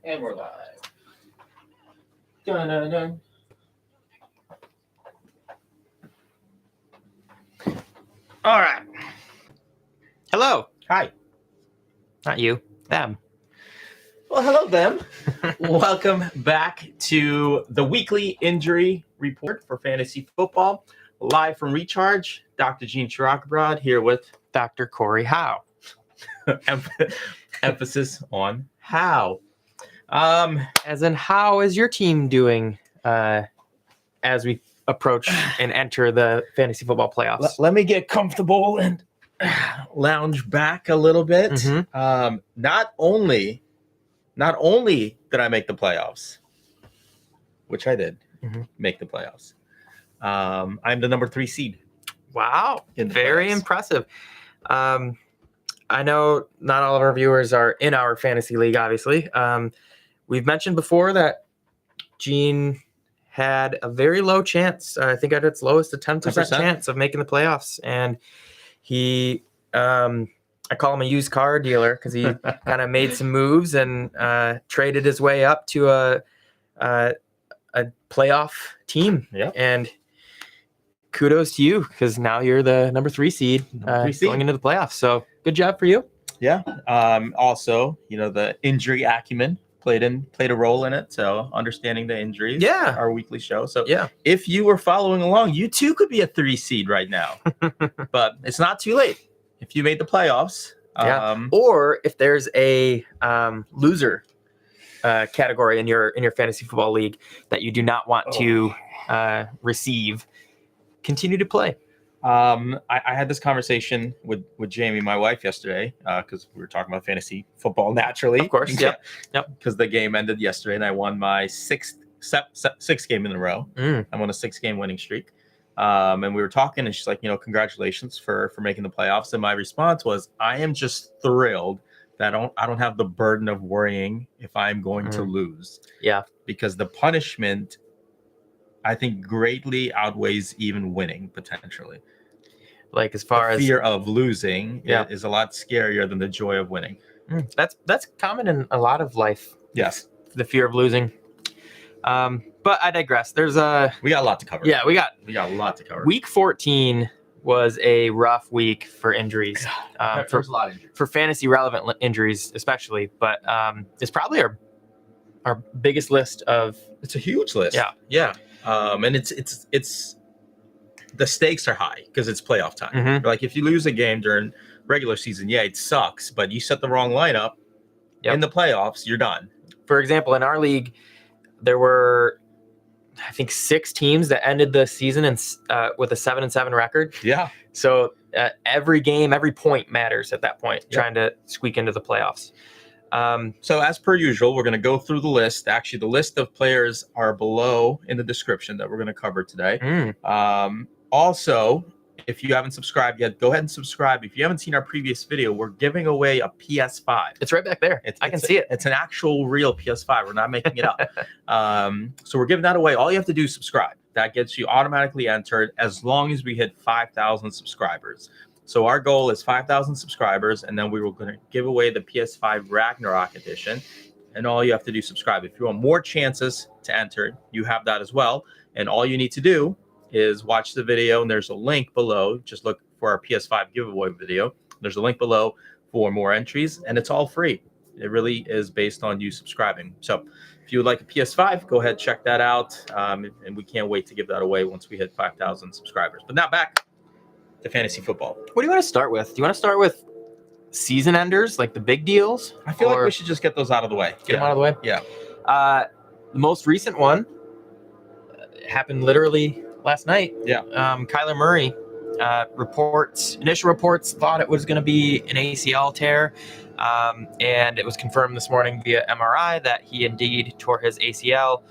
And we're live. Dun-dun-dun. All right. Hello. Hi. Not you. Them. Well, hello, them. Welcome back to the weekly injury report for fantasy football. Live from Recharge, Dr. Shirokobrod here with Dr. Cory Hough. Emphasis on how. As in, how is your team doing as we approach and enter the fantasy football playoffs? Let me get comfortable and lounge back a little bit. Mhm. Not only did I make the playoffs, which I did make the playoffs. I'm the number 3 seed. Wow. In the Very playoffs. impressive. I know not all of our viewers are in our fantasy league, obviously. We've mentioned before that Gene had a very low chance. I think at its lowest, a 10% chance of making the playoffs. And he, I call him a used car dealer because he kind of made some moves and traded his way up to a playoff team. Yep. And kudos to you because now you're the number 3 seed, going into the playoffs. So good job for you. Yeah. Also, the injury acumen played a role in it. So understanding the injuries. Yeah. Our weekly show. So Yeah. if you were following along, you too could be a 3 seed right now. But it's not too late. If you made the playoffs. Or if there's a loser category in your fantasy football league that you do not want to receive, continue to play. I had this conversation with Jamie, my wife, yesterday because we were talking about fantasy football naturally. Of course, yep. Because the game ended yesterday and I won my sixth game in a row. I'm on a 6-game winning streak. And we were talking and she's like, congratulations for making the playoffs. And my response was, I am just thrilled that I don't have the burden of worrying if I'm going to lose. Yeah. Because the punishment, I think, greatly outweighs even winning potentially. Like as far the fear of losing is a lot scarier than the joy of winning. That's common in a lot of life. Yes. The fear of losing. But I digress. We got a lot to cover. Yeah, we got a lot to cover. Week 14 was a rough week for injuries. There's a lot of injuries. For fantasy relevant injuries, especially. But it's probably our biggest list of. It's a huge list. Yeah. And it's the stakes are high because it's playoff time. Mm-hmm. Like if you lose a game during regular season, it sucks. But you set the wrong lineup in the playoffs, you're done. For example, in our league, there were, I think, 6 teams that ended the season with a 7-7 record. Yeah. So every game, every point matters at that point, trying to squeak into the playoffs. So as per usual, we're going to go through the list. Actually, the list of players are below in the description that we're going to cover today. Also, if you haven't subscribed yet, go ahead and subscribe. If you haven't seen our previous video, we're giving away a PS5. It's right back there. I can see it. It's an actual real PS5. We're not making it up. So we're giving that away. All you have to do is subscribe. That gets you automatically entered as long as we hit 5,000 subscribers. So our goal is 5,000 subscribers, and then we were going to give away the PS5 Ragnarok edition. And all you have to do is subscribe. If you want more chances to enter, you have that as well. And all you need to do is watch the video, and there's a link below. Just look for our PS5 giveaway video. There's a link below for more entries, and it's all free. It really is based on you subscribing. So if you would like a PS5, go ahead, check that out. And we can't wait to give that away once we hit 5,000 subscribers. But now back to fantasy football. What do you want to start with? Do you want to start with season enders, like the big deals? I feel like we should just get those out of the way. Get them out of the way? Yeah. The most recent one happened literally last night. Yeah. Kyler Murray initial reports thought it was going to be an ACL tear. And it was confirmed this morning via MRI that he indeed tore his ACL.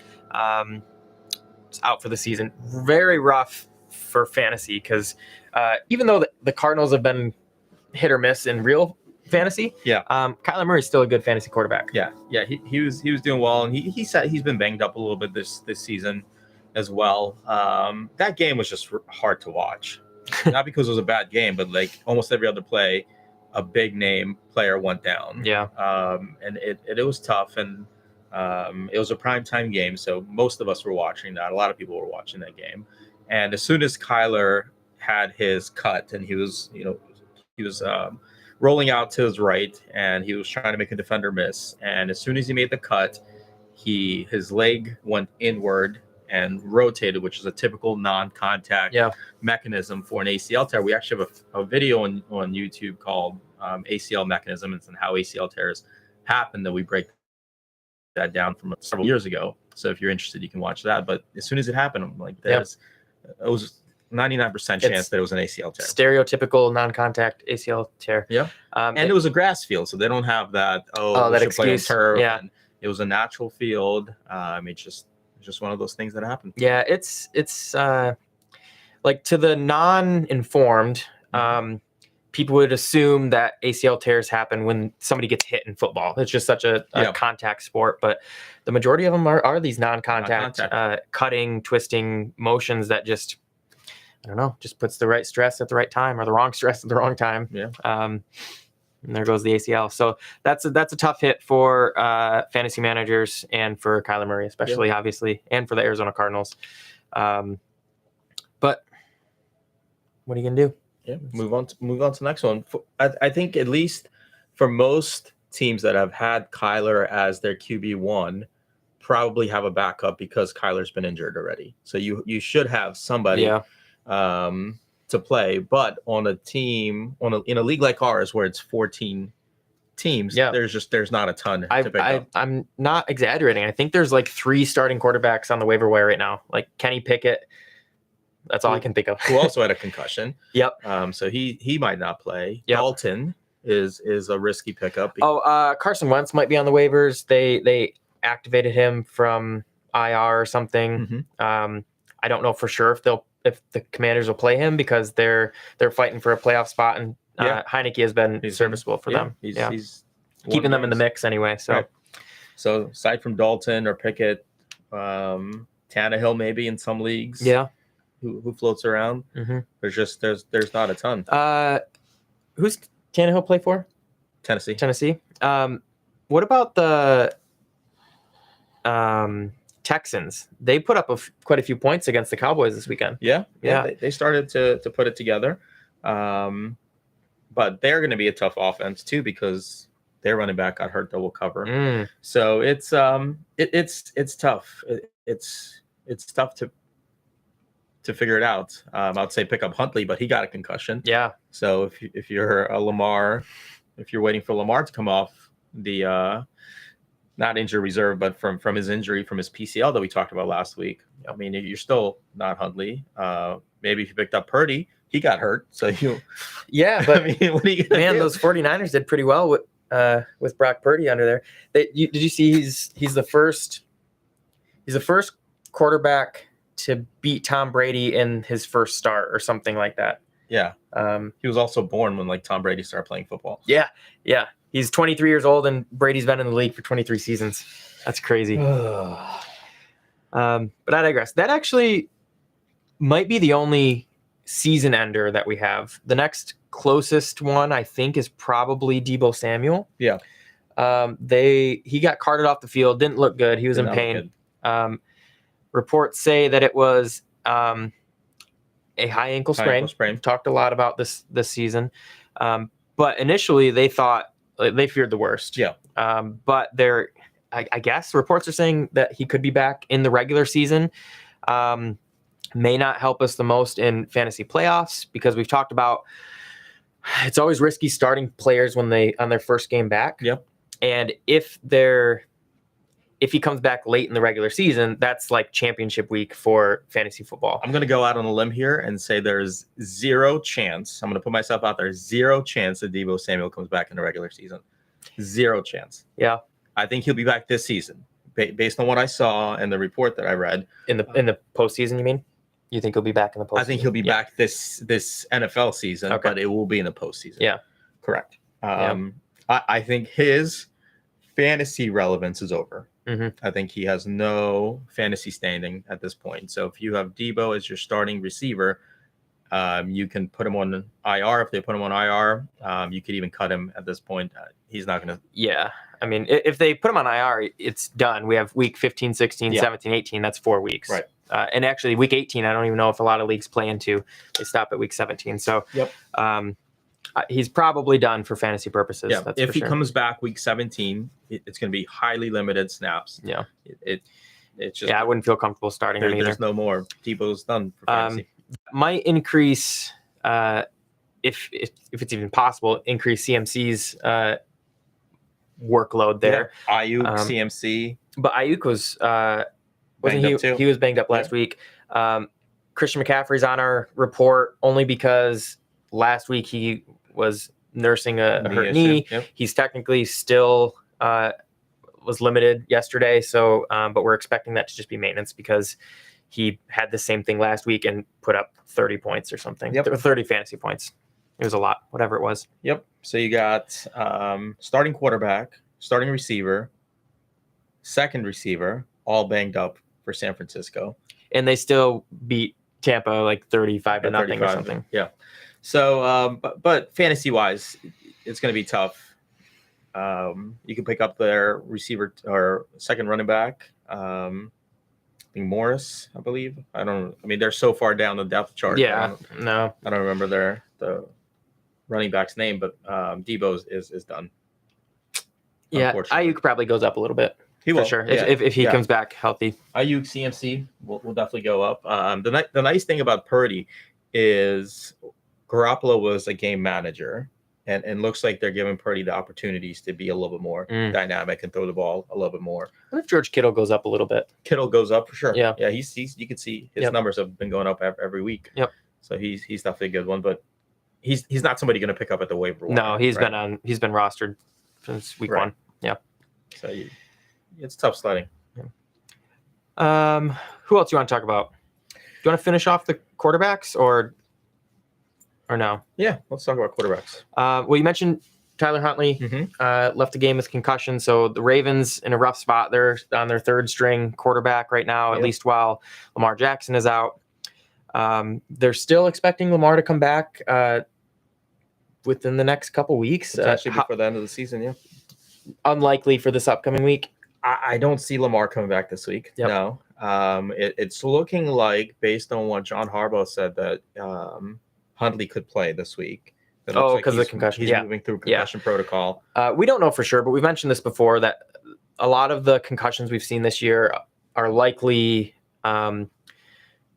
It's out for the season. Very rough for fantasy because even though the Cardinals have been hit or miss in real fantasy, Kyler Murray is still a good fantasy quarterback. Yeah. He was doing well, and he said he's been banged up a little bit this season as well. That game was just hard to watch, not because it was a bad game, but like almost every other play, a big name player went down. Yeah. And it was tough, and It was a primetime game, so most of us were watching that. A lot of people were watching that game. And as soon as Kyler had his cut and he was rolling out to his right and he was trying to make a defender miss. And as soon as he made the cut, his leg went inward and rotated, which is a typical non-contact mechanism for an ACL tear. We actually have a video on YouTube called ACL mechanisms and how ACL tears happen that we break that down from several years ago. So if you're interested, you can watch that. But as soon as it happened, I'm like, it was 99% chance that it was an ACL tear. Stereotypical non-contact ACL tear. Yeah. And it was a grass field, so they don't have that, that excuse. Turf. Yeah. And it was a natural field. It's just one of those things that happen. Yeah, it's like to the non-informed, people would assume that ACL tears happen when somebody gets hit in football. It's just such a contact sport, but the majority of them are these non-contact, cutting, twisting motions that just, I don't know, just puts the right stress at the right time or the wrong stress at the wrong time. Yeah. And there goes the ACL. So that's a tough hit for fantasy managers and for Kyler Murray, especially, obviously, and for the Arizona Cardinals. But what are you gonna do? Yeah, move on to the next one. I think at least for most teams that have had Kyler as their QB1, probably have a backup because Kyler's been injured already. So you should have somebody to play. But on a team in a league like ours where it's 14 teams, there's not a ton to pick up. I'm not exaggerating. I think there's like 3 starting quarterbacks on the waiver wire right now. Like Kenny Pickett. That's all I can think of. Who also had a concussion. Yep. So he might not play. Yep. Dalton is a risky pickup. Carson Wentz might be on the waivers. They activated him from IR or something. Mm-hmm. I don't know for sure if the Commanders will play him because they're fighting for a playoff spot, and Heineke has been serviceable for them. He's keeping them in the mix anyway. So, so aside from Dalton or Pickett, Tannehill maybe in some leagues. Yeah. Who floats around? Mm-hmm. There's not a ton. Who's Tannehill play for? Tennessee. What about the Texans? They put up quite a few points against the Cowboys this weekend. Yeah. They started to put it together, but they're going to be a tough offense too because their running back got hurt double cover. So it's tough. It's tough to figure it out. I'd say pick up Huntley, but he got a concussion. Yeah. So if you're a Lamar, if you're waiting for Lamar to come off the not injury reserve, but from his injury, from his PCL that we talked about last week, I mean, you're still not Huntley. Maybe if you picked up Purdy, he got hurt. So you. Yeah, but I mean, what are you gonna do? Those 49ers did pretty well with Brock Purdy under there. Did you see he's the first quarterback to beat Tom Brady in his first start or something like that. Yeah. He was also born when Tom Brady started playing football. Yeah. He's 23 years old and Brady's been in the league for 23 seasons. That's crazy. But I digress. That actually might be the only season ender that we have. The next closest one, I think, is probably Deebo Samuel. Yeah. He got carted off the field. Didn't look good. He was in pain. Reports say that it was a high ankle sprain. We've talked a lot about this season. But initially they thought they feared the worst. Yeah. But I guess reports are saying that he could be back in the regular season. May not help us the most in fantasy playoffs because we've talked about it's always risky starting players when on their first game back. Yep. And if he comes back late in the regular season, that's like championship week for fantasy football. I'm going to go out on a limb here and say there's zero chance. I'm going to put myself out there. Zero chance that Deebo Samuel comes back in the regular season. Zero chance. Yeah. I think he'll be back this season based on what I saw and the report that I read. In the postseason, you mean? You think he'll be back in the postseason? I think he'll be back this NFL season, but it will be in the postseason. Yeah. Correct. I think his fantasy relevance is over. Mm-hmm. I think he has no fantasy standing at this point. So if you have Deebo as your starting receiver, you can put him on IR. If they put him on IR, you could even cut him at this point. He's not going to. Yeah. I mean, if they put him on IR, it's done. We have week 15, 16, 17, 18. That's 4 weeks. Right. And actually, week 18, I don't even know if a lot of leagues play into. They stop at week 17. So he's probably done for fantasy purposes. Yeah. That's if for he sure. comes back week 17, it's going to be highly limited snaps. Yeah. It's just I wouldn't feel comfortable starting him either. There's no more. Deebo's done for fantasy. Might increase, if it's even possible, increase CMC's workload there. Yeah. Ayuk, CMC. But Ayuk was Banged up too. He was banged up last week. Christian McCaffrey's on our report only because last week he was nursing a hurt knee. Yep. He's technically still was limited yesterday, so but we're expecting that to just be maintenance because he had the same thing last week and put up 30 points or something. 30 fantasy points. It was a lot, whatever it was. Yep. So you got starting quarterback, starting receiver, second receiver, all banged up for San Francisco. And they still beat Tampa like 35 to nothing or something. Yeah. So, but fantasy-wise, it's going to be tough. You can pick up their receiver or second running back. I think Morris, I believe. I mean, they're so far down the depth chart. Yeah. I don't remember the running back's name, but Deebo is done. Yeah, Ayuk probably goes up a little bit. He will, for sure. If he comes back healthy. Ayuk, CMC will definitely go up. The nice thing about Purdy is Garoppolo was a game manager, and looks like they're giving Purdy the opportunities to be a little bit more dynamic and throw the ball a little bit more. What if George Kittle goes up a little bit? Kittle goes up for sure. Yeah. He's you can see his numbers have been going up every week. Yep. So he's definitely a good one, but he's not somebody going to pick up at the waiver wire. No, he's been rostered since week 1. Yeah. So it's tough sledding. Yeah. Who else do you want to talk about? Do you want to finish off the quarterbacks or no? Yeah, let's talk about quarterbacks. Well, you mentioned Tyler Huntley left the game with concussion, so the Ravens in a rough spot. They're on their third string quarterback right now, at least while Lamar Jackson is out. They're still expecting Lamar to come back within the next couple weeks. Potentially before the end of the season, yeah. Unlikely for this upcoming week. I don't see Lamar coming back this week. Yep. No. It's looking like, based on what John Harbaugh said, that Huntley could play this week. Because of the concussion. He's moving through concussion protocol. We don't know for sure, but we mentioned this before that a lot of the concussions we've seen this year are likely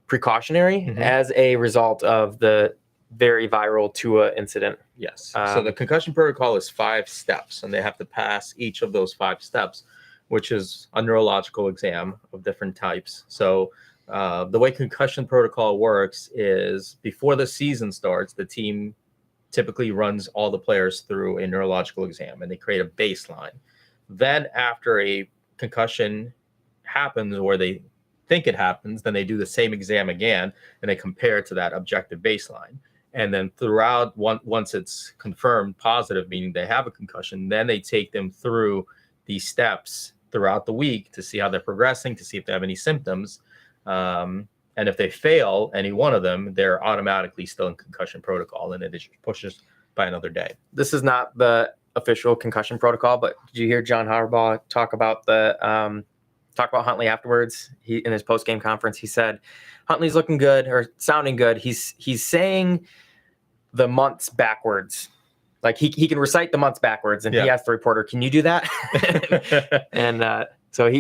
precautionary as a result of the very viral Tua incident. Yes. So the concussion protocol is 5 steps, and they have to pass each of those 5 steps, which is a neurological exam of different types. So the way concussion protocol works is before the season starts, the team typically runs all the players through a neurological exam, and they create a baseline. Then after a concussion happens, or they think it happens, then they do the same exam again, and they compare it to that objective baseline. And then throughout, once it's confirmed positive, meaning they have a concussion, then they take them through these steps throughout the week to see how they're progressing, to see if they have any symptoms. And if they fail any one of them, they're automatically still in concussion protocol, and it just pushes by another day. This is not the official concussion protocol, but did you hear John Harbaugh talk about Huntley afterwards? In his post-game conference, he said Huntley's looking good or sounding good. He's saying the months backwards. Like he can recite the months backwards, and he asked the reporter, "Can you do that?" And so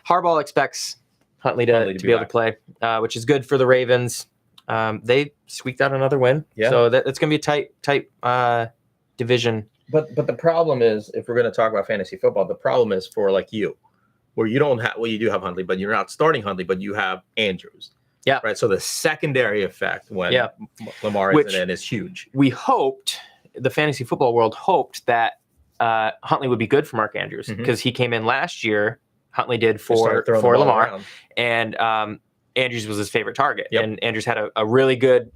Harbaugh expects Huntley to be able to play, which is good for the Ravens. They squeaked out another win, so it's going to be a tight division. But the problem is, if we're going to talk about fantasy football, the problem is for like you, where you don't have, you do have Huntley, but you're not starting Huntley, but you have Andrews. Yeah. Right. So the secondary effect when Lamar isn't in is huge. We hoped, the fantasy football world hoped that Huntley would be good for Mark Andrews because he came in last year. Huntley did for Lamar, around. And Andrews was his favorite target. Yep. And Andrews had a really good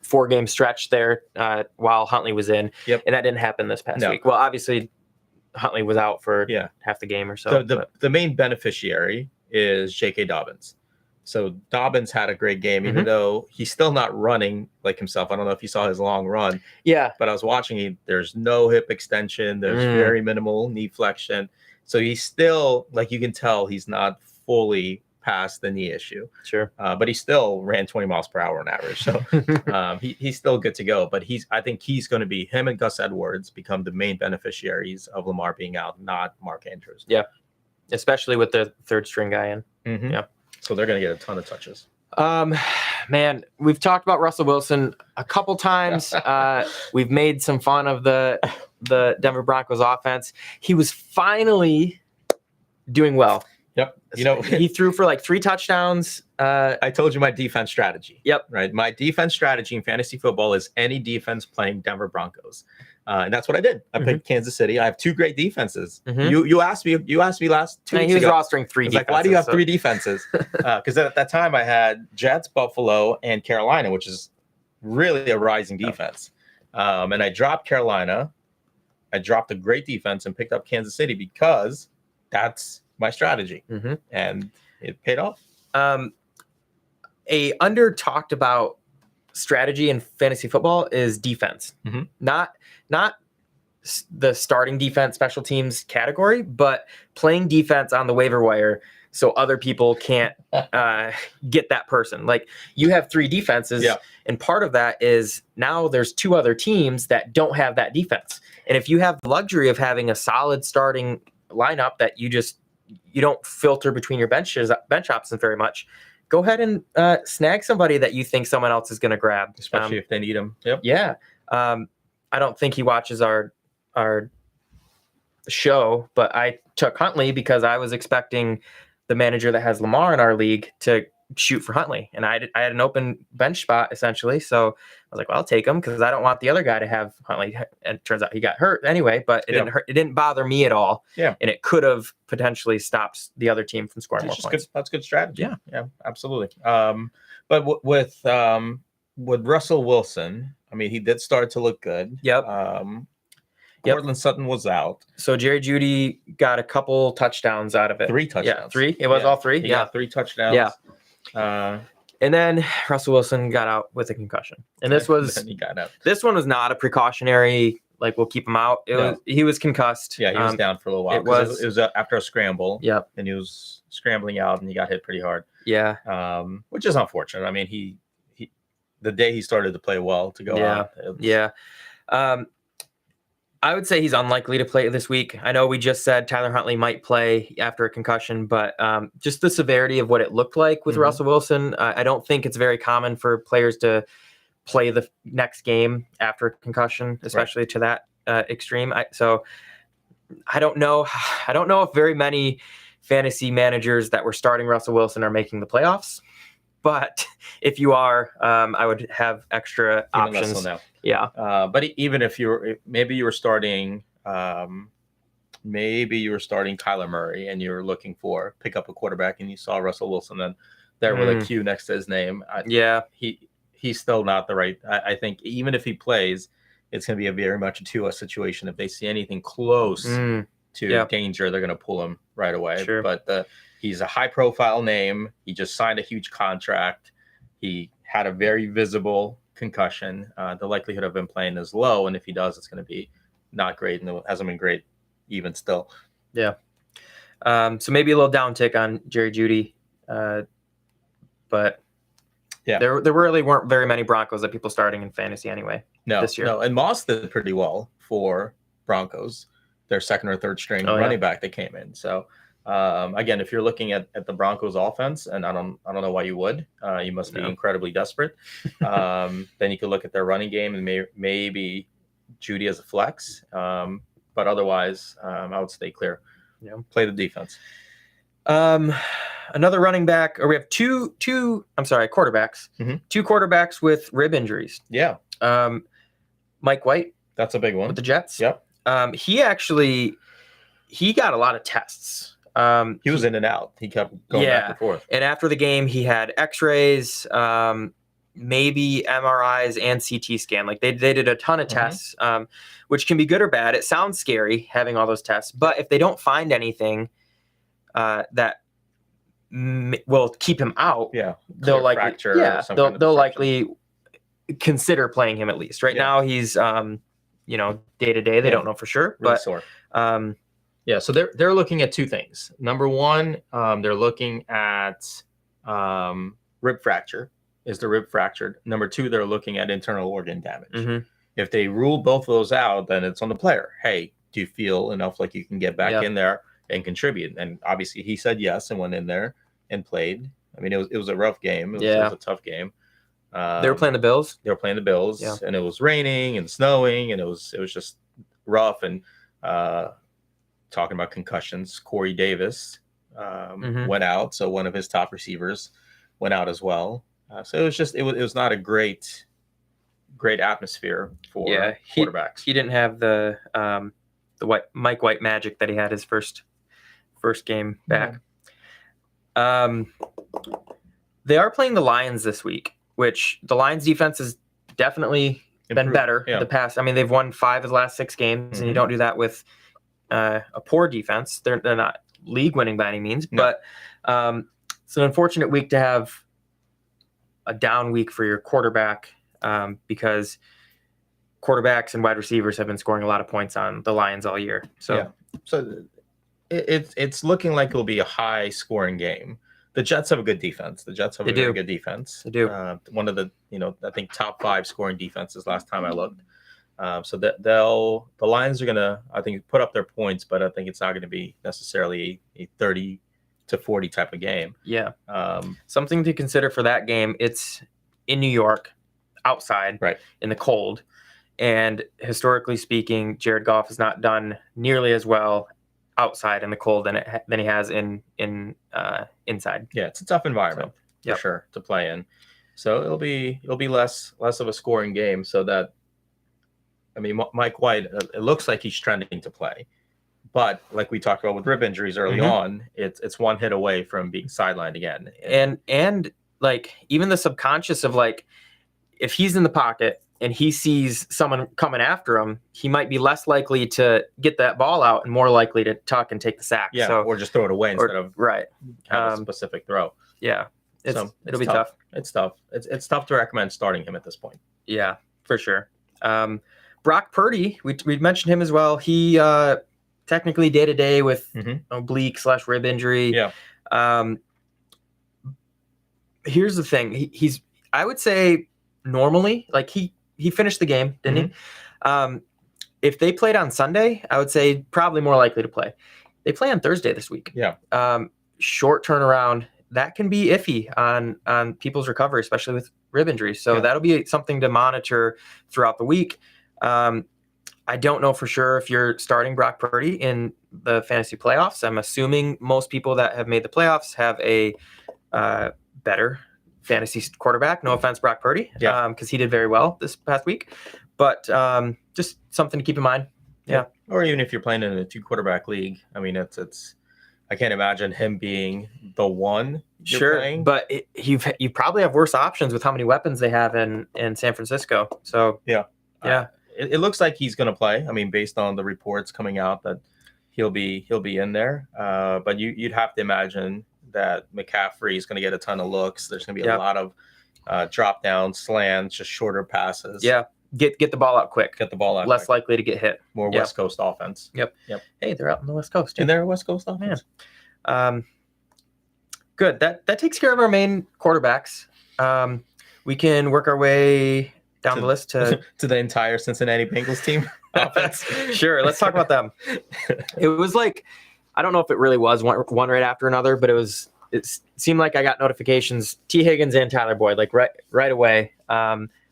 4-game stretch there while Huntley was in. Yep. And that didn't happen this past week. Well, obviously, Huntley was out for half the game or so. The main beneficiary is J.K. Dobbins. So Dobbins had a great game, even though he's still not running like himself. I don't know if you saw his long run. Yeah. But I was watching, there's no hip extension. There's very minimal knee flexion. So he's still, like, you can tell he's not fully past the knee issue. Sure. But he still ran 20 miles per hour on average. So he's still good to go. But I think he's going to be, him and Gus Edwards become the main beneficiaries of Lamar being out, not Mark Andrews. Yeah. Especially with the third string guy in. Mm-hmm. Yeah. So they're going to get a ton of touches. Man, we've talked about Russell Wilson a couple times. We've made some fun of the Denver Broncos offense. He was finally doing well. Yep. He threw for like 3 touchdowns. I told you my defense strategy. Yep. Right. My defense strategy in fantasy football is any defense playing Denver Broncos. And that's what I did. I picked Kansas City. I have 2 great defenses. You asked me last 2 weeks he was ago. rostering 3 defenses. Like, why do you have 3 defenses? Because at that time I had Jets, Buffalo, and Carolina, which is really a rising defense. And I dropped Carolina. I dropped a great defense and picked up Kansas City because that's my strategy. And it paid off. A under talked about strategy in fantasy football is defense. Not the starting defense, special teams category, but playing defense on the waiver wire so other people can't get that person. Like, you have 3 defenses, and part of that is now there's 2 other teams that don't have that defense. And if you have the luxury of having a solid starting lineup that you don't filter between your bench options very much, go ahead and snag somebody that you think someone else is going to grab, especially if they need him. Yeah. I don't think he watches our show, but I took Huntley because I was expecting the manager that has Lamar in our league to shoot for Huntley, and I had an open bench spot essentially. So I was like, well, I'll take him because I don't want the other guy to have Huntley. And it turns out he got hurt anyway, but it didn't hurt. It didn't bother me at all. Yeah, and it could have potentially stopped the other team from scoring more points. That's good strategy. Yeah, absolutely. But with Russell Wilson, I mean, he did start to look good. Yep. Cortland Sutton was out. So Jerry Jeudy got a couple touchdowns out of it. 3 touchdowns. Yeah, 3. It was all 3. He got 3 touchdowns. Yeah. And then Russell Wilson got out with a concussion. And this was he got out. This one was not a precautionary, like, we'll keep him out. He was concussed. Yeah, he was down for a little while. It was after a scramble. Yep. And he was scrambling out and he got hit pretty hard. Yeah. Which is unfortunate. I mean, he the day he started to play well to go out. Yeah. I would say he's unlikely to play this week. I know we just said Tyler Huntley might play after a concussion, but just the severity of what it looked like with Russell Wilson, I don't think it's very common for players to play the next game after a concussion, especially to that extreme. So I don't know. I don't know if very many fantasy managers that were starting Russell Wilson are making the playoffs. But if you are, I would have extra options. Yeah. But even if maybe you were starting Kyler Murray and you were looking for pick up a quarterback and you saw Russell Wilson then there with a Q next to his name. He's still not the right. I think even if he plays, it's going to be a very much a situation. If they see anything close to danger, they're going to pull him right away. Sure. But he's a high-profile name. He just signed a huge contract. He had a very visible concussion. The likelihood of him playing is low, and if he does, it's going to be not great, and it hasn't been great even still. Yeah. So maybe a little downtick on Jerry Jeudy, but there really weren't very many Broncos that people starting in fantasy anyway. This year. No, and Moss did pretty well for Broncos, their second or third string running back that came in. So. Again, if you're looking at the Broncos offense, and I don't know why you would, you must be incredibly desperate. Then you could look at their running game and maybe Jeudy as a flex. But otherwise, I would stay clear. Yeah. Play the defense. Another running back, or we have two quarterbacks. 2 quarterbacks with rib injuries. Yeah. Mike White. That's a big one. With the Jets. Yep. He got a lot of tests. He was in and out. He kept going back and forth. And after the game, he had X-rays, maybe MRIs and CT scan. Like they did a ton of tests, which can be good or bad. It sounds scary having all those tests, but if they don't find anything that will keep him out, they'll likely they'll likely consider playing him at least. Right now, he's day to day. They don't know for sure, really but sore. Yeah, so they're looking at two things. Number one, they're looking at rib fracture. Is the rib fractured? Number two, they're looking at internal organ damage. Mm-hmm. If they rule both of those out, then it's on the player. Hey, do you feel enough like you can get back in there and contribute? And obviously he said yes and went in there and played. I mean, it was a rough game. It was a tough game. They were playing the Bills. And it was raining and snowing, and it was just rough. And talking about concussions, Corey Davis went out, so one of his top receivers went out as well. So it was not a great atmosphere for quarterbacks. He didn't have the Mike White magic that he had his first game back. Yeah. They are playing the Lions this week, which the Lions defense has definitely been better the past. I mean, they've won 5 of the last 6 games, and you don't do that with a poor defense. They're not league winning by any means, but it's an unfortunate week to have a down week for your quarterback because quarterbacks and wide receivers have been scoring a lot of points on the Lions all year. So it's looking like it'll be a high scoring game. The Jets have a good defense. Very good defense. They do. One of the, I think top 5 scoring defenses last time I looked. So that the Lions are gonna, I think, put up their points, but I think it's not going to be necessarily a 30 to 40 type of game. Yeah. Something to consider for that game. It's in New York, outside, in the cold, and historically speaking, Jared Goff has not done nearly as well outside in the cold than he has in inside. Yeah, it's a tough environment for sure to play in. So it'll be less of a scoring game. So that, I mean, Mike White, it looks like he's trending to play, but like we talked about with rib injuries early on, it's one hit away from being sidelined again. And like even the subconscious of like, if he's in the pocket and he sees someone coming after him, he might be less likely to get that ball out and more likely to tuck and take the sack. Yeah, or just throw it away instead of a specific throw. Yeah, it'll be tough. It's tough. It's tough to recommend starting him at this point. Yeah, for sure. Brock Purdy, we mentioned him as well. He technically day-to-day with oblique/rib injury. Yeah. Here's the thing. He's I would say normally, like he finished the game, didn't he? If they played on Sunday, I would say probably more likely to play. They play on Thursday this week. Yeah. Short turnaround. That can be iffy on people's recovery, especially with rib injuries. So that'll be something to monitor throughout the week. I don't know for sure if you're starting Brock Purdy in the fantasy playoffs. I'm assuming most people that have made the playoffs have a better fantasy quarterback. No offense, Brock Purdy, because he did very well this past week. But just something to keep in mind. Yeah. Or even if you're playing in a 2-quarterback league, I mean, it's. I can't imagine him being the one. Playing. But you probably have worse options with how many weapons they have in San Francisco. So yeah. It looks like he's going to play. I mean, based on the reports coming out that he'll be in there. But you'd have to imagine that McCaffrey is going to get a ton of looks. There's going to be a lot of drop down slants, just shorter passes. Yeah. Get the ball out quick. Get the ball out. Less likely to get hit. More West Coast offense. Yep. Hey, they're out on the West Coast. And they're a West Coast offense. Man. Good. That takes care of our main quarterbacks. We can work our way down the list to the entire Cincinnati Bengals team offense. Sure. Let's talk about them. It was like, I don't know if it really was one right after another, but it seemed like I got notifications, T. Higgins and Tyler Boyd, like right away.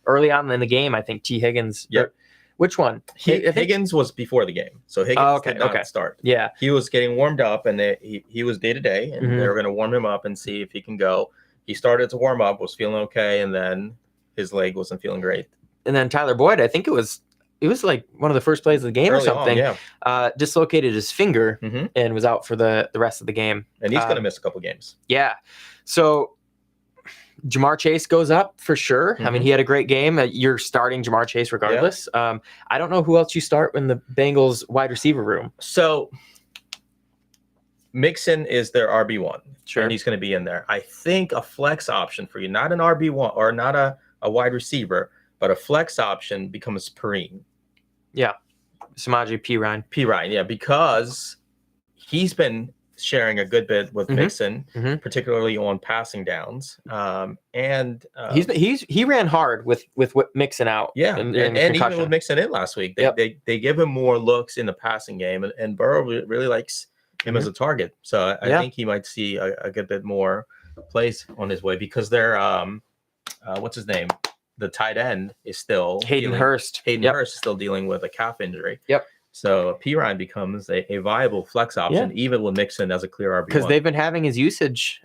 Early on in the game, I think T. Higgins. Yep. Which one? Higgins was before the game, so Higgins did not start. Yeah, he was getting warmed up, and he was day to day, and they were going to warm him up and see if he can go. He started to warm up, was feeling okay, and then his leg wasn't feeling great. And then Tyler Boyd, I think it was like one of the first plays of the game or something. Dislocated his finger and was out for the rest of the game. And he's going to miss a couple games. Yeah, so Jamar Chase goes up for sure. I mean, he had a great game. You're starting Jamar Chase regardless. I don't know who else you start in the Bengals wide receiver room. So Mixon is their RB1. Sure. And he's going to be in there. I think a flex option for you, not an RB1 or not a wide receiver, but a flex option becomes Perine. Yeah. Samaje Perine. Perine, yeah, because he's been sharing a good bit with Mixon, particularly on passing downs. He ran hard with Mixon out. Yeah, and even with Mixon in last week, they give him more looks in the passing game, and Burrow really likes him as a target. So I think he might see a good bit more plays on his way because they're what's his name? The tight end is still Hayden Hurst. Hurst is still dealing with a calf injury. Yep. So Pirine becomes a viable flex option, even with Mixon as a clear RB1. Because they've been having his usage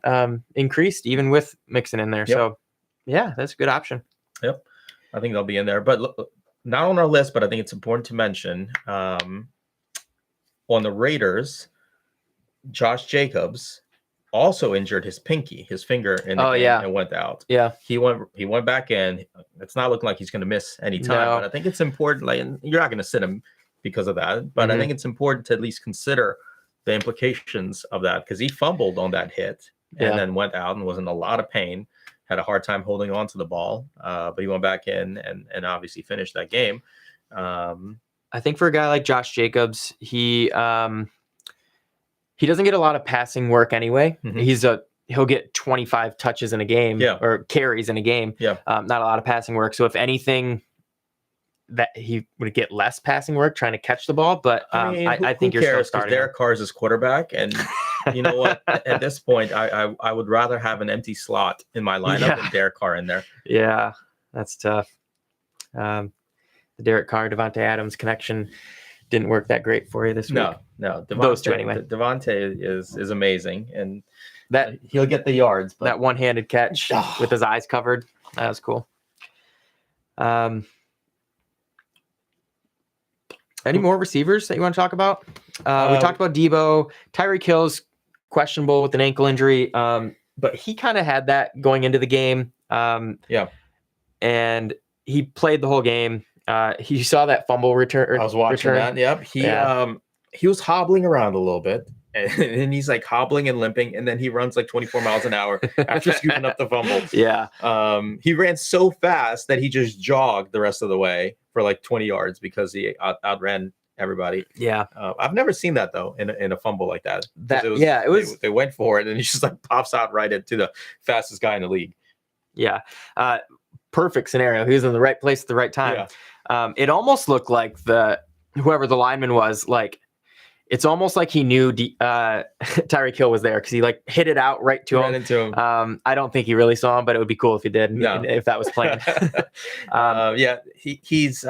increased even with Mixon in there. Yep. So, yeah, that's a good option. Yep. I think they'll be in there. But look, not on our list, but I think it's important to mention on the Raiders, Josh Jacobs also injured his finger in the game and went out. Yeah. He went back in. It's not looking like he's going to miss any time, but I think it's important. Like, you're not going to sit him because of that, but I think it's important to at least consider the implications of that because he fumbled on that hit and then went out and was in a lot of pain, had a hard time holding on to the ball, but he went back in and obviously finished that game. I think for a guy like Josh Jacobs, he doesn't get a lot of passing work anyway. He'll get 25 touches in a game or carries in a game. Yeah. Not a lot of passing work. So if anything, that he would get less passing work trying to catch the ball. But I think you're still starting. Derek Carr's his quarterback, and you know what? At this point, I would rather have an empty slot in my lineup than Derek Carr in there. Yeah, that's tough. The Derek Carr DeVante Adams connection didn't work that great for you this week. No. Those two anyway. DeVante is amazing, and that he'll get the yards. But that one-handed catch with his eyes covered, that was cool. Any more receivers that you want to talk about? We talked about Deebo. Tyreek Hill's questionable with an ankle injury, but he kind of had that going into the game. And he played the whole game. He saw that fumble return. I was watching that. Yep. He was hobbling around a little bit, and he's like hobbling and limping, and then he runs like 24 miles an hour after scooping up the fumble. Yeah. He ran so fast that he just jogged the rest of the way for like 20 yards because he outran everybody. Yeah. I've never seen that though in a fumble like that. It was. They went for it, and he just like pops out right into the fastest guy in the league. Yeah. Perfect scenario. He was in the right place at the right time. Yeah. It almost looked like whoever the lineman was, like, it's almost like he knew Tyreek Hill was there because he like hit it out right to him. Into him. I don't think he really saw him, but it would be cool if he did. If that was planned. He's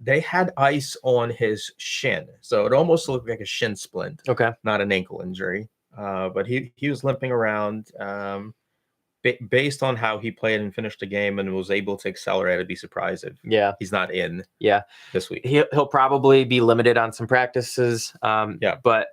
they had ice on his shin, so it almost looked like a shin splint. Okay, not an ankle injury. But he was limping around. Based on how he played and finished the game and was able to accelerate, I'd be surprised if he's not in this week. He'll probably be limited on some practices, but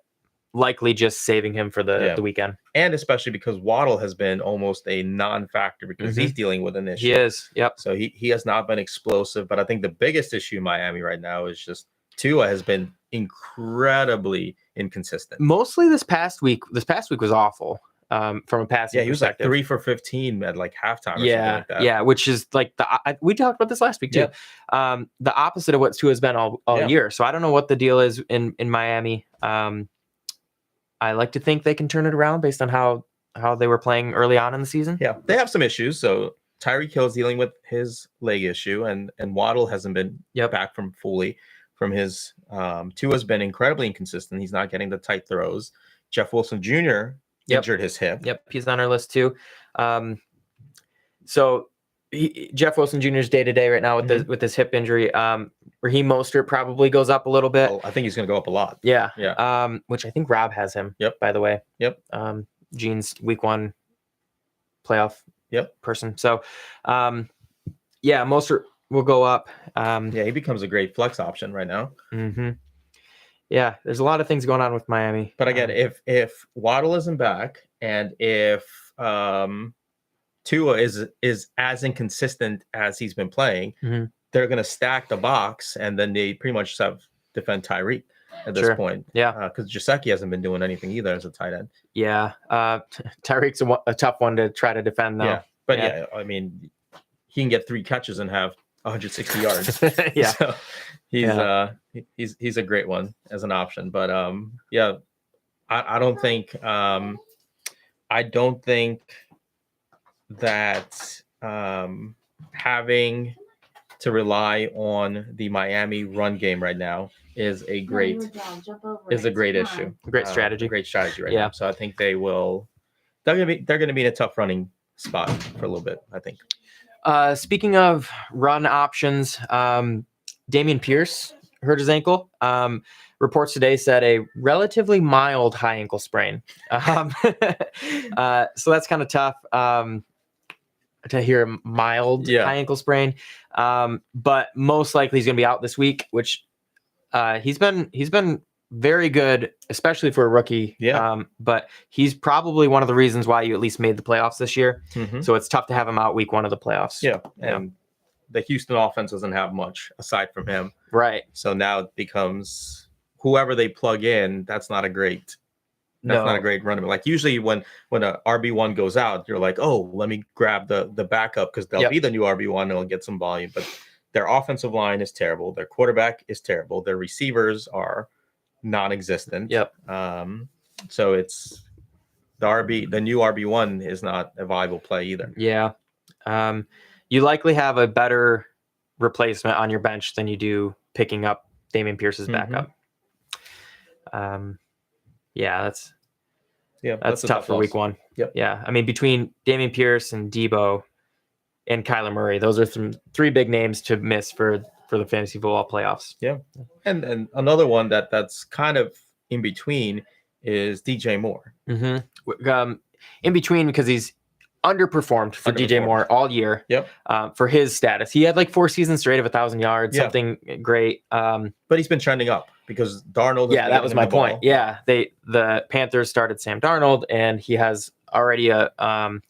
likely just saving him for the weekend. And especially because Waddle has been almost a non-factor because he's dealing with an issue. He is, So he has not been explosive, but I think the biggest issue in Miami right now is just Tua has been incredibly inconsistent. Mostly this past week was awful. From a passing he was like 3 for 15 at like halftime or something like that. Yeah, which is like we talked about this last week too. The opposite of what Tua has been all year. So I don't know what the deal is in Miami. I like to think they can turn it around based on how they were playing early on in the season. Yeah, they have some issues. So Tyreek Hill is dealing with his leg issue, and Waddle hasn't been back from his. Tua's been incredibly inconsistent. He's not getting the tight throws. Jeff Wilson Jr. injured his hip. Yep, he's on our list too. So Jeff Wilson Jr.'s day-to-day right now with this hip injury. Raheem Mostert probably goes up a little bit. I think he's going to go up a lot. Yeah. Which I think Rob has him. Yep. By the way. Yep. Gene's week 1 playoff. Yep. Person. So, Mostert will go up. He becomes a great flex option right now. Mm-hmm. Yeah, there's a lot of things going on with Miami. But again, if Waddle isn't back and if Tua is as inconsistent as he's been playing, they're going to stack the box, and then they pretty much just have defend Tyreek at this point. Yeah, because Gesicki hasn't been doing anything either as a tight end. Yeah, Tyreek's a tough one to try to defend, though. Yeah, but I mean, he can get 3 catches and have 160 yards. So he's a great one as an option. But I don't think that having to rely on the Miami run game right now is a great issue. Great strategy. Great strategy right now. So I think they're gonna be in a tough running spot for a little bit, I think. Speaking of run options, Dameon Pierce hurt his ankle. Reports today said a relatively mild high ankle sprain. So that's kind of tough to hear a mild high ankle sprain. But most likely he's going to be out this week, which he's been very good, especially for a rookie. But he's probably one of the reasons why you at least made the playoffs this year. So it's tough to have him out week 1 of the playoffs. And the Houston offense doesn't have much aside from him. Right. So now it becomes whoever they plug in, that's not a great running. Like usually when a RB1 goes out, you're like, oh, let me grab the backup because they'll be the new RB1 and they'll get some volume. But their offensive line is terrible. Their quarterback is terrible. Their receivers are non-existent. So it's the new RB1 is not a viable play either. You likely have a better replacement on your bench than you do picking up Dameon Pierce's backup. That's tough for week 1. I mean, between Dameon Pierce and Deebo and Kyler Murray, those are 3 big names to miss for the fantasy football playoffs. And another one that's kind of in between is DJ Moore. In between because he's underperformed for DJ Moore all year. For his status, he had like 4 seasons straight of 1,000 yards, something great. But he's been trending up because Darnold. That was my point. The Panthers started Sam Darnold, and he has already a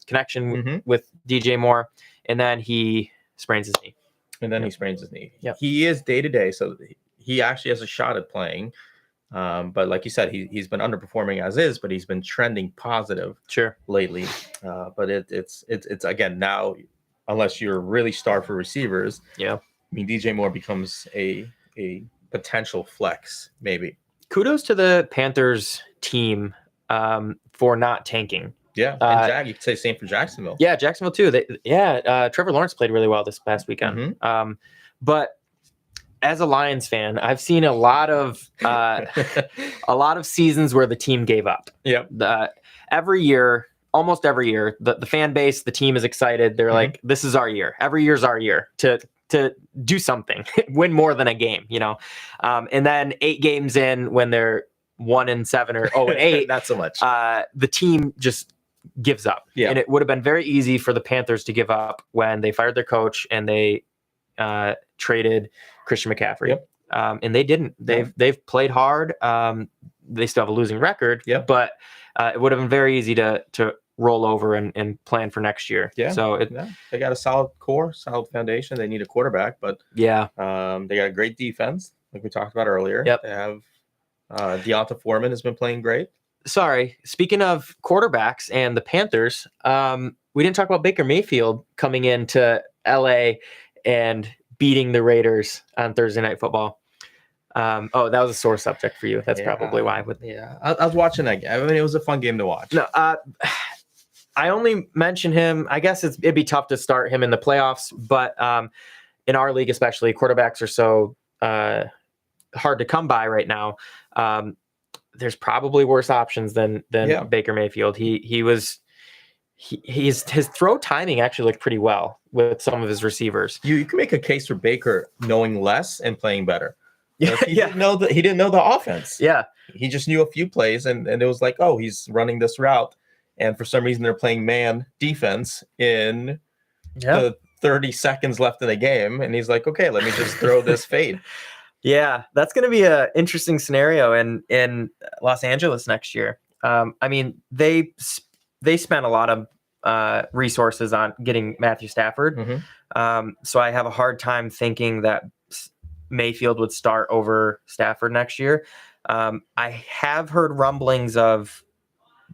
connection with DJ Moore, and then he sprains his knee. He is day to day, so he actually has a shot at playing. But like you said, he's been underperforming as is, but he's been trending positive lately. But it's again now, unless you're really starved for receivers. I mean, DJ Moore becomes a potential flex, maybe. Kudos to the Panthers team for not tanking. And you could say same for Jacksonville. Jacksonville too. Trevor Lawrence played really well this past weekend. But as a Lions fan, I've seen a lot of seasons where the team gave up. Almost every year, the fan base, the team is excited. They're like, "This is our year. Every year's our year to do something, win more than a game." And then 8 games in, when they're 1-7 or 0-8, not so much. The team just gives up. And it would have been very easy for the Panthers to give up when they fired their coach and they traded Christian McCaffrey. And they didn't. They've played hard. They still have a losing record, but it would have been very easy to roll over and plan for next year. So they got a solid core, solid foundation. They need a quarterback, but they got a great defense, like we talked about earlier. They have Deonta Foreman has been playing great. Sorry, speaking of quarterbacks and the Panthers, we didn't talk about Baker Mayfield coming into LA and beating the Raiders on Thursday Night Football. That was a sore subject for you. That's probably why. I was watching that game. I mean, it was a fun game to watch. No, I only mention him. I guess it'd be tough to start him in the playoffs, but in our league especially, quarterbacks are so hard to come by right now. There's probably worse options than Baker Mayfield. His throw timing actually looked pretty well with some of his receivers. You can make a case for Baker knowing less and playing better. He didn't know the offense. He just knew a few plays, and it was like, oh, he's running this route, and for some reason they're playing man defense in the 30 seconds left in the game, and he's like, okay, let me just throw this fade. That's going to be an interesting scenario in Los Angeles next year. I mean, they spent a lot of resources on getting Matthew Stafford. So I have a hard time thinking that Mayfield would start over Stafford next year. I have heard rumblings of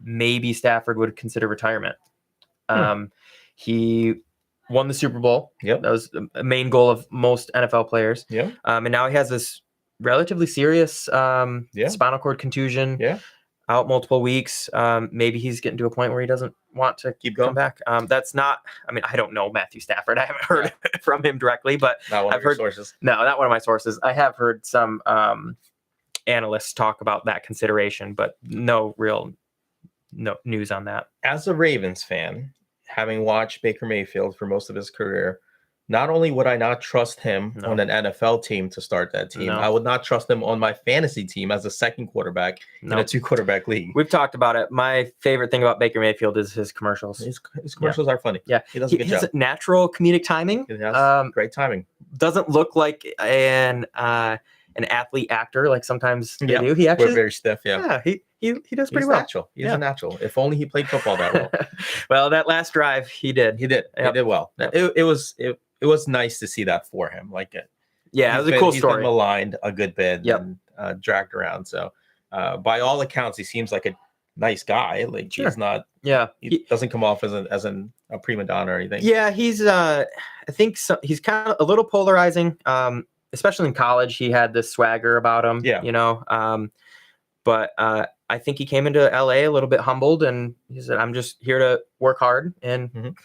maybe Stafford would consider retirement. He won the Super Bowl. That was the main goal of most NFL players. And now he has this relatively serious spinal cord contusion. out multiple weeks. Maybe he's getting to a point where he doesn't want to Keep going. come back. That's not. I mean, I don't know Matthew Stafford. I haven't heard from him directly, but Not one I've of your heard sources. No, not one of my sources. I have heard some analysts talk about that consideration, but no news on that. As a Ravens fan, having watched Baker Mayfield for most of his career, not only would I not trust him on an NFL team to start that team, I would not trust him on my fantasy team as a second quarterback in a 2-quarterback league. We've talked about it. My favorite thing about Baker Mayfield is his commercials. His commercials are funny. Yeah. He does a good job. His natural comedic timing. He has great timing. Doesn't look like an athlete actor like sometimes they do. He We're actually very stiff. Yeah. He does pretty He's well. natural. He's a natural. If only he played football that well. Well, that last drive he did. He did. Yep. He did well. It was nice to see that for him. Like, it was a cool He's story. been maligned a good bit and dragged around. So, by all accounts, he seems like a nice guy. Like, he's not. Yeah, he doesn't come off as a prima donna or anything. Yeah, he's. I think he's kind of a little polarizing. Especially in college, he had this swagger about him. Yeah, but I think he came into LA a little bit humbled, and he said, "I'm just here to work hard," and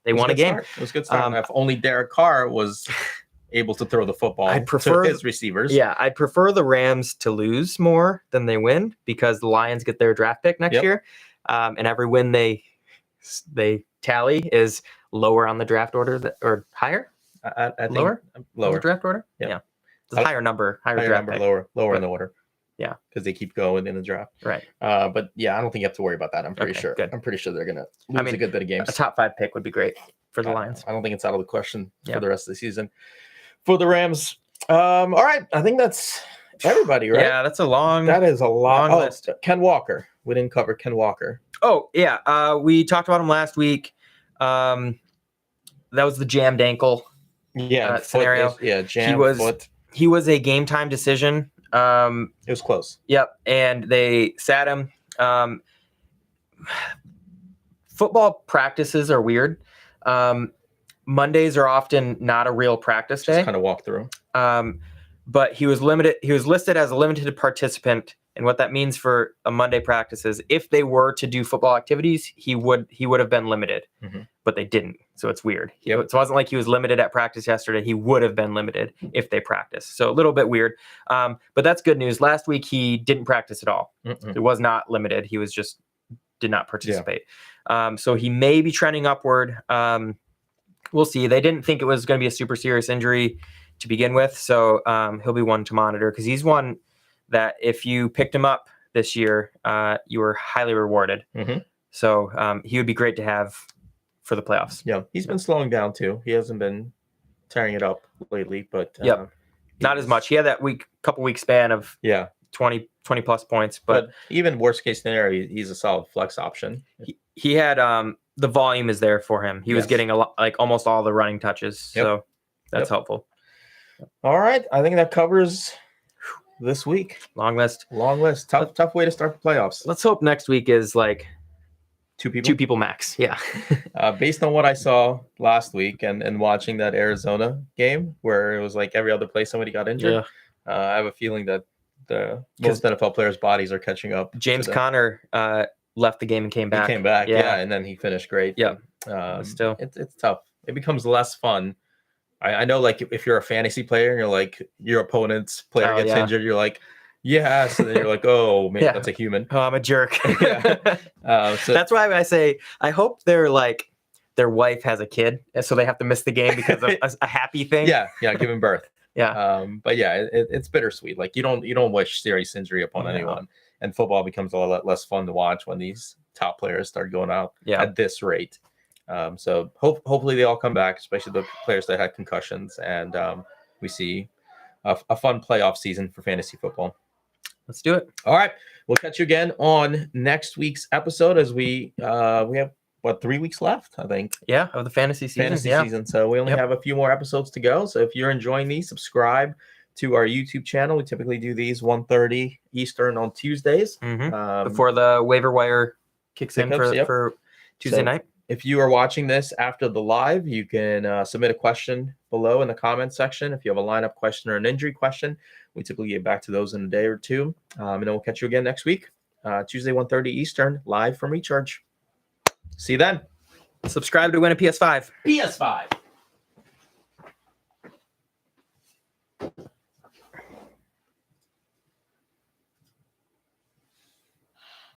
they won a game. It was a good start. If only Derek Carr was able to throw the football to his receivers. Yeah, I'd prefer the Rams to lose more than they win because the Lions get their draft pick next year, and every win they tally is lower on the draft order or higher. I think lower on the draft order. Yeah. It's a higher number, higher draft number, pick. lower in the order. Yeah, because they keep going in the draft. Right. But yeah, I don't think you have to worry about that. I'm pretty sure. Good. I'm pretty sure they're gonna lose a good bit of games. A top 5 pick would be great for the Lions. I don't think it's out of the question for the rest of the season for the Rams. All right, I think that's everybody, right? Yeah, that's a long. That is a long list. Ken Walker. We didn't cover Ken Walker. Oh yeah, we talked about him last week. That was the jammed ankle. Scenario. Jammed foot. He was a game time decision. It was close. Yep, and they sat him. Football practices are weird. Mondays are often not a real practice day. Just kind of walk through. But he was limited. He was listed as a limited participant, and what that means for a Monday practice is if they were to do football activities, he would have been limited, but they didn't. So it's weird. So it wasn't like he was limited at practice yesterday. He would have been limited if they practiced. So a little bit weird, but that's good news. Last week he didn't practice at all. It was not limited. He was just did not participate. So he may be trending upward. We'll see. They didn't think it was going to be a super serious injury to begin with, so he'll be one to monitor because he's one that if you picked him up this year, you were highly rewarded. So he would be great to have for the playoffs. Yeah, he's been slowing down too. He hasn't been tearing it up lately, but not as much. He had that couple week span of 20 plus points, but even worst case scenario, he's a solid flex option. He had the volume is there for him. He was getting a lot, like almost all the running touches, so that's helpful. All right, I think that covers this week. Long list. Tough way to start the playoffs. Let's hope next week is like two people max. Yeah. Based on what I saw last week and watching that Arizona game where it was like every other play somebody got injured, I have a feeling that most NFL players' bodies are catching up. James Conner left the game and came back. He came back, and then he finished great. Yeah. Still, it's tough. It becomes less fun. I know, like, if you're a fantasy player and you're like, your opponent's player gets injured, you're like, yes. And then you're like, oh, man, that's a human. Oh, I'm a jerk. So that's why I say, I hope they're like, their wife has a kid, and so they have to miss the game because of a happy thing. Yeah, giving birth. But yeah, it's bittersweet. Like, you don't wish serious injury upon anyone. And football becomes a lot less fun to watch when these top players start going out at this rate. So hopefully they all come back, especially the players that had concussions, and we see a fun playoff season for fantasy football. Let's do it. All right, we'll catch you again on next week's episode as we have 3 weeks left, I think. Yeah, of the fantasy season. So we only have a few more episodes to go. So if you're enjoying these, subscribe to our YouTube channel. We typically do these 1:30 Eastern on Tuesdays before the waiver wire kicks in for Tuesday night. If you are watching this after the live, you can submit a question below in the comment section. If you have a lineup question or an injury question, we typically get back to those in a day or two. And then we'll catch you again next week. Tuesday 1:30 Eastern, live from Recharge. See you then. Subscribe to win a PS5. PS5.